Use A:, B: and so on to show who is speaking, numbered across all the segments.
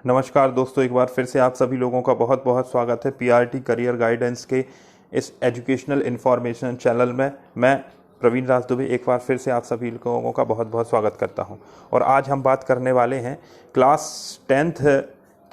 A: नमस्कार दोस्तों, एक बार फिर से आप सभी लोगों का बहुत बहुत स्वागत है पीआरटी करियर गाइडेंस के इस एजुकेशनल इन्फॉर्मेशन चैनल में। मैं प्रवीण राज दुबे एक बार फिर से आप सभी लोगों का बहुत बहुत स्वागत करता हूं। और आज हम बात करने वाले हैं क्लास 10th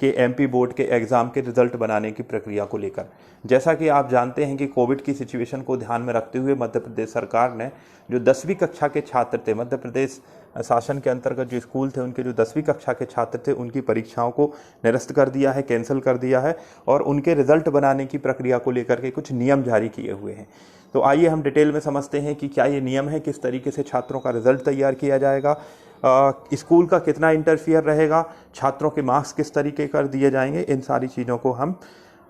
A: के एमपी बोर्ड के एग्ज़ाम के रिज़ल्ट बनाने की प्रक्रिया को लेकर। जैसा कि आप जानते हैं कि कोविड की सिचुएशन को ध्यान में रखते हुए मध्य प्रदेश सरकार ने जो 10वीं कक्षा के छात्र थे, मध्य प्रदेश शासन के अंतर्गत जो स्कूल थे उनके जो 10वीं कक्षा के छात्र थे उनकी परीक्षाओं को निरस्त कर दिया है, कैंसिल कर दिया है और उनके रिजल्ट बनाने की प्रक्रिया को लेकर के कुछ नियम जारी किए हुए हैं। तो आइए हम डिटेल में समझते हैं कि क्या ये नियम है, किस तरीके से छात्रों का रिजल्ट तैयार किया जाएगा, स्कूल का कितना इंटरफियर रहेगा, छात्रों के मार्क्स किस तरीके कर दिए जाएंगे। इन सारी चीज़ों को हम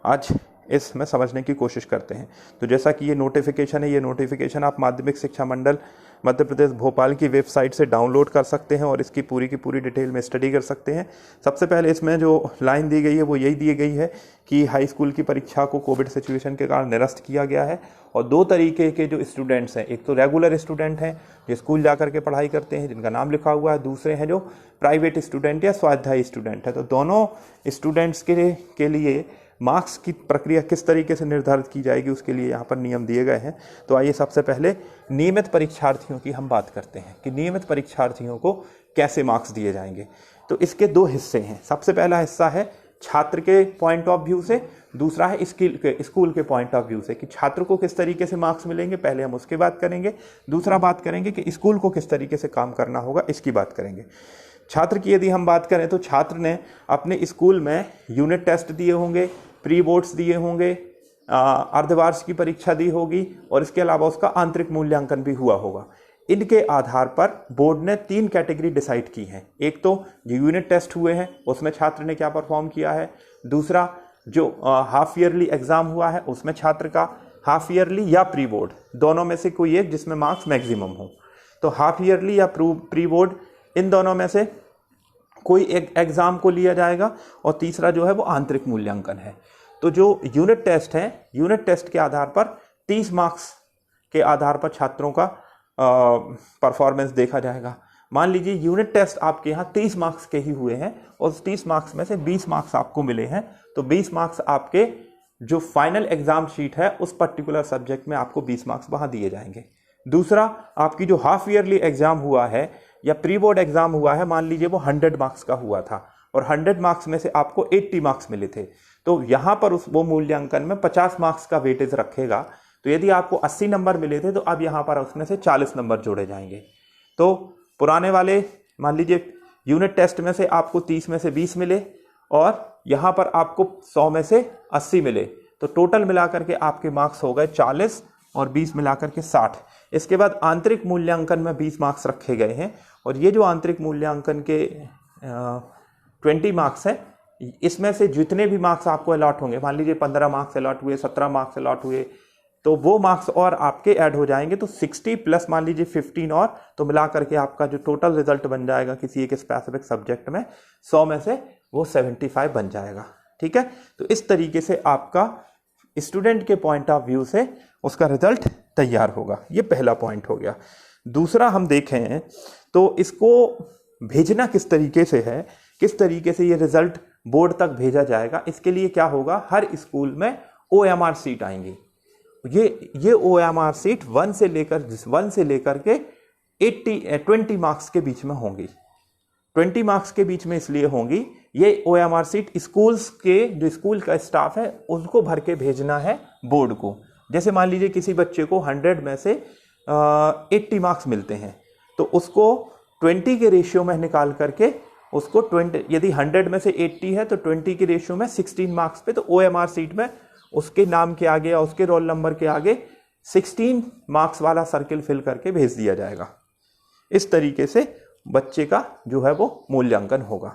A: आज इसमें समझने की कोशिश करते हैं। तो जैसा कि ये नोटिफिकेशन है, ये नोटिफिकेशन आप माध्यमिक शिक्षा मंडल मध्य प्रदेश भोपाल की वेबसाइट से डाउनलोड कर सकते हैं और इसकी पूरी की पूरी डिटेल में स्टडी कर सकते हैं। सबसे पहले इसमें जो लाइन दी गई है वो यही दी गई है कि हाई स्कूल की परीक्षा को कोविड सिचुएशन के कारण निरस्त किया गया है और दो तरीके के जो स्टूडेंट्स हैं, एक तो रेगुलर स्टूडेंट हैं जो स्कूल जा करके पढ़ाई करते हैं जिनका नाम लिखा हुआ है, दूसरे हैं जो प्राइवेट स्टूडेंट या स्वाध्यायी स्टूडेंट है। तो दोनों स्टूडेंट्स के लिए मार्क्स की प्रक्रिया किस तरीके से निर्धारित की जाएगी उसके लिए यहाँ पर नियम दिए गए हैं। तो आइए सबसे पहले नियमित परीक्षार्थियों की हम बात करते हैं कि नियमित परीक्षार्थियों को कैसे मार्क्स दिए जाएंगे। तो इसके दो हिस्से हैं। सबसे पहला हिस्सा है छात्र के पॉइंट ऑफ व्यू से, दूसरा है स्कूल के पॉइंट ऑफ व्यू से कि छात्र को किस तरीके से मार्क्स मिलेंगे, पहले हम उसके बात करेंगे। दूसरा बात करेंगे कि स्कूल को किस तरीके से काम करना होगा, इसकी बात करेंगे। छात्र की यदि हम बात करें तो छात्र ने अपने स्कूल में यूनिट टेस्ट दिए होंगे, प्री बोर्ड्स दिए होंगे, अर्धवार्षिक की परीक्षा दी होगी और इसके अलावा उसका आंतरिक मूल्यांकन भी हुआ होगा। इनके आधार पर बोर्ड ने 3 कैटेगरी डिसाइड की हैं। एक तो जो यूनिट टेस्ट हुए हैं उसमें छात्र ने क्या परफॉर्म किया है, दूसरा जो हाफ ईयरली एग्जाम हुआ है उसमें छात्र का हाफ ईयरली या प्री बोर्ड दोनों में से कोई एक जिसमें मार्क्स मैक्सिमम हो। तो हाफ ईयरली या प्री बोर्ड इन दोनों में से कोई एक एग्जाम को लिया जाएगा और तीसरा जो है वो आंतरिक मूल्यांकन है। तो जो यूनिट टेस्ट है, यूनिट टेस्ट के आधार पर 30 मार्क्स के आधार पर छात्रों का परफॉर्मेंस देखा जाएगा। मान लीजिए यूनिट टेस्ट आपके यहाँ 30 मार्क्स के ही हुए हैं और 30 मार्क्स में से 20 मार्क्स आपको मिले हैं, तो 20 मार्क्स आपके जो फाइनल एग्जाम शीट है उस पर्टिकुलर सब्जेक्ट में आपको 20 मार्क्स वहाँ दिए जाएंगे। दूसरा, आपकी जो हाफ ईयरली एग्जाम हुआ है या प्री बोर्ड एग्जाम हुआ है, मान लीजिए वो 100 मार्क्स का हुआ था और 100 मार्क्स में से आपको 80 मार्क्स मिले थे, तो यहाँ पर वो मूल्यांकन में 50 मार्क्स का वेटेज रखेगा। तो यदि आपको 80 नंबर मिले थे तो अब यहाँ पर उसमें से 40 नंबर जोड़े जाएंगे। तो पुराने वाले मान लीजिए यूनिट टेस्ट में से आपको 30 में से 20 मिले और यहाँ पर आपको 100 में से 80 मिले, तो टोटल मिलाकर के आपके मार्क्स हो गए 40 और 20 मिलाकर के 60। इसके बाद आंतरिक मूल्यांकन में 20 मार्क्स रखे गए हैं और ये जो आंतरिक मूल्यांकन के 20 मार्क्स है, इसमें से जितने भी मार्क्स आपको अलॉट होंगे, मान लीजिए 15 मार्क्स अलॉट हुए, 17 मार्क्स अलॉट हुए, तो वो मार्क्स और आपके ऐड हो जाएंगे। तो 60 प्लस मान लीजिए 15 और, तो मिला करके आपका जो टोटल रिजल्ट बन जाएगा किसी एक स्पेसिफिक सब्जेक्ट में 100 में से वो 75 बन जाएगा। ठीक है, तो इस तरीके से आपका स्टूडेंट के पॉइंट ऑफ व्यू से उसका रिजल्ट तैयार होगा। ये पहला पॉइंट हो गया। दूसरा हम देखें तो इसको भेजना किस तरीके से है, किस तरीके से ये रिजल्ट बोर्ड तक भेजा जाएगा। इसके लिए क्या होगा, हर स्कूल में OMR सीट आएंगी। ये OMR सीट 1 से लेकर के 20 मार्क्स के बीच में होंगी। 20 मार्क्स के बीच में इसलिए होंगी, ये OMR सीट स्कूल्स के जो स्कूल का स्टाफ है उसको भर के भेजना है बोर्ड को। जैसे मान लीजिए किसी बच्चे को 100 में से 80 मार्क्स मिलते हैं, तो उसको 20 के रेशियो में निकाल करके उसको 20, यदि 100 में से 80 है तो 20 के रेशियो में 16 मार्क्स पे, तो OMR सीट में उसके नाम के आगे या उसके रोल नंबर के आगे 16 मार्क्स वाला सर्किल फिल करके भेज दिया जाएगा। इस तरीके से बच्चे का जो है वो मूल्यांकन होगा।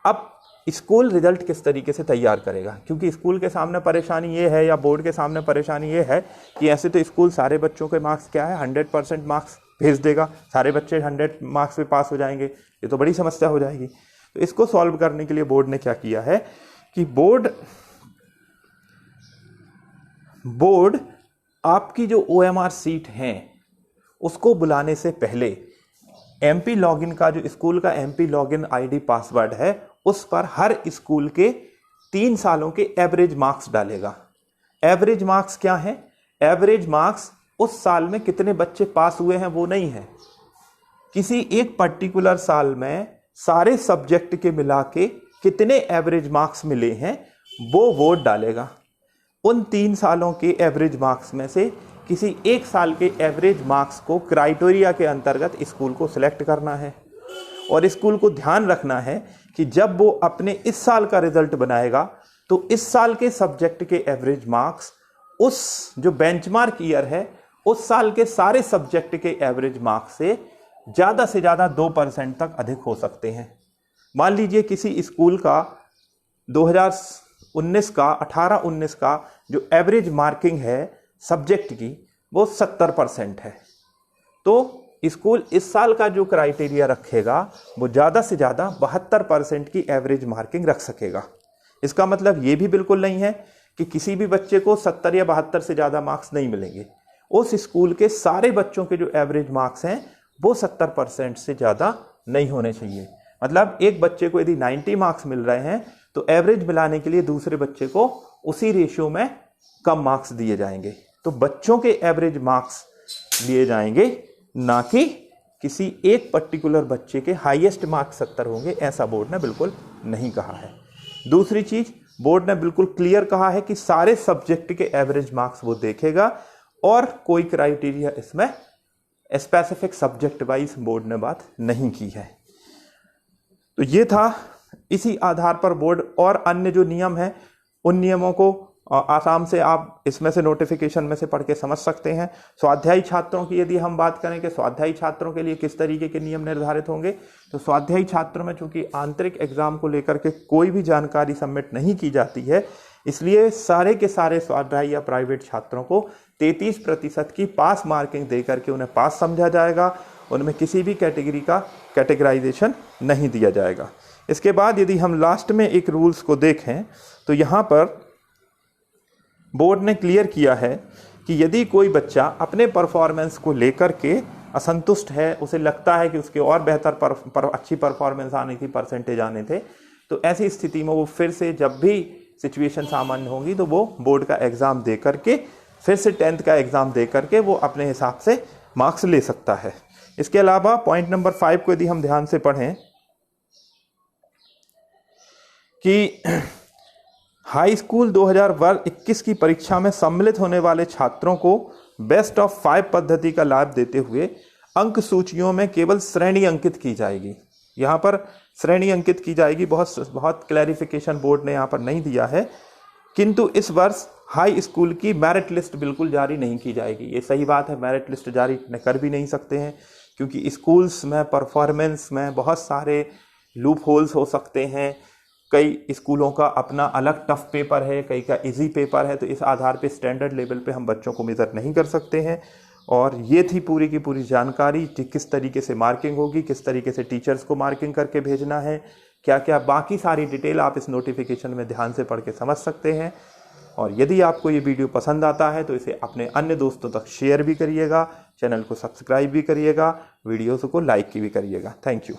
A: अब स्कूल रिजल्ट किस तरीके से तैयार करेगा, क्योंकि स्कूल के सामने परेशानी ये है या बोर्ड के सामने परेशानी ये है कि ऐसे तो स्कूल सारे बच्चों के मार्क्स क्या है 100% मार्क्स भेज देगा, सारे बच्चे 100 मार्क्स पे पास हो जाएंगे, ये तो बड़ी समस्या हो जाएगी। तो इसको सॉल्व करने के लिए बोर्ड ने क्या किया है कि बोर्ड आपकी जो OMR सीट हैं उसको बुलाने से पहले MP लॉगिन का जो स्कूल का MP लॉगिन ID पासवर्ड है उस पर हर स्कूल के 3 सालों के एवरेज मार्क्स डालेगा। एवरेज मार्क्स क्या है? एवरेज मार्क्स उस साल में कितने बच्चे पास हुए हैं वो नहीं है, किसी एक पर्टिकुलर साल में सारे सब्जेक्ट के मिला के कितने एवरेज मार्क्स मिले हैं वो वोट डालेगा। उन 3 सालों के एवरेज मार्क्स में से किसी एक साल के एवरेज मार्क्स को क्राइटेरिया के अंतर्गत स्कूल को सिलेक्ट करना है और स्कूल को ध्यान रखना है कि जब वो अपने इस साल का रिजल्ट बनाएगा तो इस साल के सब्जेक्ट के एवरेज मार्क्स उस जो बेंचमार्क ईयर है उस साल के सारे सब्जेक्ट के एवरेज मार्क्स से ज़्यादा 2% तक अधिक हो सकते हैं। मान लीजिए किसी स्कूल का 2019 का 18-19 का जो एवरेज मार्किंग है सब्जेक्ट की वो 70% है, तो स्कूल इस साल का जो क्राइटेरिया रखेगा वो ज़्यादा से ज़्यादा 72% की एवरेज मार्किंग रख सकेगा। इसका मतलब ये भी बिल्कुल नहीं है कि किसी भी बच्चे को 70 या 72 से ज़्यादा मार्क्स नहीं मिलेंगे। उस स्कूल के सारे बच्चों के जो एवरेज मार्क्स हैं वो 70% से ज़्यादा नहीं होने चाहिए। मतलब एक बच्चे को यदि 90 मार्क्स मिल रहे हैं तो एवरेज मिलाने के लिए दूसरे बच्चे को उसी रेशियो में कम मार्क्स दिए जाएंगे। तो बच्चों के एवरेज मार्क्स लिए जाएंगे, ना कि किसी एक पर्टिकुलर बच्चे के हाईएस्ट मार्क्स 70 होंगे, ऐसा बोर्ड ने बिल्कुल नहीं कहा है। दूसरी चीज, बोर्ड ने बिल्कुल क्लियर कहा है कि सारे सब्जेक्ट के एवरेज मार्क्स वो देखेगा और कोई क्राइटेरिया इसमें स्पेसिफिक सब्जेक्ट वाइज बोर्ड ने बात नहीं की है। तो ये था, इसी आधार पर बोर्ड और अन्य जो नियम हैं उन नियमों को आसाम से आप इसमें से नोटिफिकेशन में से पढ़ के समझ सकते हैं। स्वाध्यायी छात्रों की यदि हम बात करें कि स्वाध्यायी छात्रों के लिए किस तरीके के नियम निर्धारित होंगे, तो स्वाध्यायी छात्रों में चूंकि आंतरिक एग्जाम को लेकर के कोई भी जानकारी सबमिट नहीं की जाती है, इसलिए सारे के सारे स्वाध्यायी या प्राइवेट छात्रों को 33% की पास मार्किंग दे करके उन्हें पास समझा जाएगा। उनमें किसी भी कैटेगरी का कैटेगराइजेशन नहीं दिया जाएगा। इसके बाद यदि हम लास्ट में एक रूल्स को देखें तो यहाँ पर बोर्ड ने क्लियर किया है कि यदि कोई बच्चा अपने परफॉर्मेंस को लेकर के असंतुष्ट है, उसे लगता है कि उसके और बेहतर अच्छी परफॉर्मेंस आने की परसेंटेज आने थे, तो ऐसी स्थिति में वो फिर से जब भी सिचुएशन सामान्य होगी तो वो बोर्ड का एग्ज़ाम दे करके फिर से 10th का एग्ज़ाम दे करके वो अपने हिसाब से मार्क्स ले सकता है। इसके अलावा पॉइंट नंबर 5 को यदि हम ध्यान से पढ़ें कि हाई स्कूल 2021 की परीक्षा में सम्मिलित होने वाले छात्रों को बेस्ट ऑफ 5 पद्धति का लाभ देते हुए अंक सूचियों में केवल श्रेणी अंकित की जाएगी। यहाँ पर श्रेणी अंकित की जाएगी, बहुत क्लैरिफिकेशन बोर्ड ने यहाँ पर नहीं दिया है, किंतु इस वर्ष हाई स्कूल की मेरिट लिस्ट बिल्कुल जारी नहीं की जाएगी। ये सही बात है, मेरिट लिस्ट जारी कर भी नहीं सकते हैं क्योंकि स्कूल्स में परफॉर्मेंस में बहुत सारे लूप होल्स हो सकते हैं। कई स्कूलों का अपना अलग टफ पेपर है, कई का इजी पेपर है, तो इस आधार पे स्टैंडर्ड लेवल पे हम बच्चों को मेज़र नहीं कर सकते हैं। और ये थी पूरी की पूरी जानकारी कि किस तरीके से मार्किंग होगी, किस तरीके से टीचर्स को मार्किंग करके भेजना है, क्या क्या बाकी सारी डिटेल आप इस नोटिफिकेशन में ध्यान से पढ़ के समझ सकते हैं। और यदि आपको ये वीडियो पसंद आता है तो इसे अपने अन्य दोस्तों तक शेयर भी करिएगा, चैनल को सब्सक्राइब भी करिएगा, वीडियोज़ को लाइक भी करिएगा। Thank you.